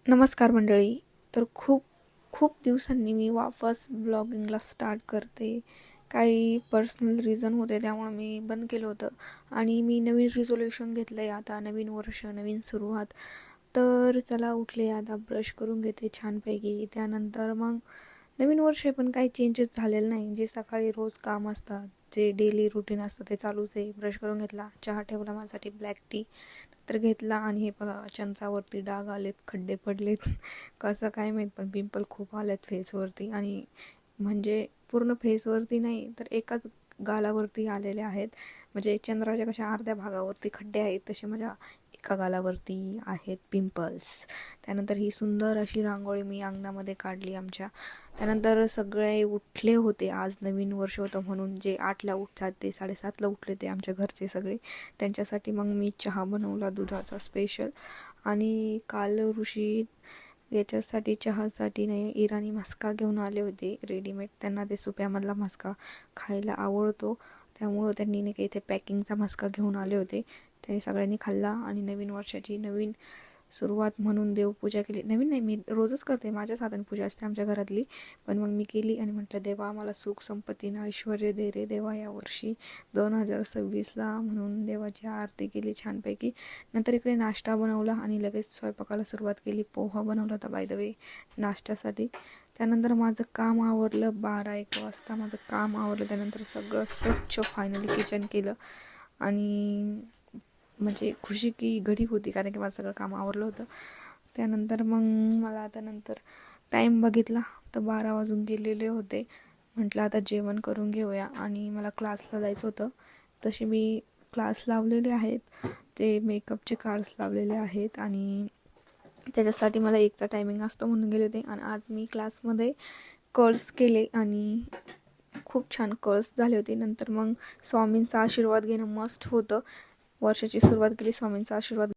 नमस्कार मंडळी. तर खूप खूप दिवसांनी मी वापस ब्लॉगिंगला स्टार्ट करते. काही पर्सनल रिझन होते त्यामुळे मी बंद केलं होतं आणि मी नवीन रिझोल्यूशन घेतलं आहे. आता नवीन वर्ष, नवीन सुरुवात. तर चला उठले, आता ब्रश करून घेते छानपैकी. त्यानंतर मग नवीन वर्ष आहे पण काही चेंजेस झालेले नाही. जे सकाळी रोज काम असतात, जे डेली रुटीन असतं ते चालूच आहे. ब्रश करून घेतला, चहा ठेवला माझ्यासाठी ब्लॅक टी तर घेतला आणि हे बघा चंद्रावरती डाग आलेत, खड्डे पडलेत. कसं काय माहीत पण पिंपल खूप आलेत फेसवरती आणि म्हणजे पूर्ण फेसवरती नाही तर एकाच गालावरती आलेले आहेत. म्हणजे चंद्राच्या कशा अर्ध्या भागावरती खड्डे आहेत तसे माझ्या एका गालावरती आहेत पिंपल्स. त्यानंतर ही सुंदर अशी रांगोळी मी अंगणामध्ये काढली आमच्या. त्यानंतर सगळे उठले होते, आज नवीन वर्ष होतं म्हणून. जे 8ला उठतात ते 7:30ला उठले ते आमच्या घरचे सगळे. त्यांच्यासाठी मग मी चहा बनवला दुधाचा स्पेशल. आणि काल ऋषी याच्यासाठी चहासाठी नाही इराणी मस्का घेऊन आले होते रेडीमेड. त्यांना ते सुप्यामधला मस्का खायला आवडतो त्यामुळं त्यांनी नाही का इथे पॅकिंगचा मस्का घेऊन आले होते. त्यांनी सगळ्यांनी खाल्ला आणि नवीन वर्षाची नवीन सुरुवात म्हणून देवपूजा केली. नवीन नाही, मी रोजच करते, माझ्या साधन पूजा असते आमच्या घरातली, पण मग मी केली आणि म्हटलं देवा मला सुख संपत्तीनं ऐश्वर्य दे रे देवा यावर्षी 2026ला, म्हणून देवाची आरती केली छानपैकी. नंतर इकडे नाश्ता बनवला आणि लगेच स्वयंपाकाला सुरुवात केली. पोहा बनवला होता बाय द वे नाश्त्यासाठी. त्यानंतर माझं काम आवरलं, 12-1 वाजता माझं काम आवरलं. त्यानंतर सगळं स्वच्छ फायनली किचन केलं आणि म्हणजे खुशी की घडी होती कारण की माझं सगळं काम आवरलं होतं. त्यानंतर मग मला आता नंतर टाईम बघितला तर 12 वाजून गेलेले होते. म्हटलं आता जेवण करून घेऊया आणि मला क्लासला जायचं होतं. तसे मी क्लास लावलेले आहेत, ते मेकअपचे कार्स लावलेले आहेत आणि त्याच्यासाठी मला 1चा टायमिंग असतो म्हणून गेले होते. आणि आज मी क्लासमध्ये कर्ल्स केले आणि खूप छान कर्ल्स झाले होते. नंतर मग स्वामींचा आशीर्वाद घेणं मस्ट होतं. वर्षाची सुरुवात केली स्वामींचा आशीर्वाद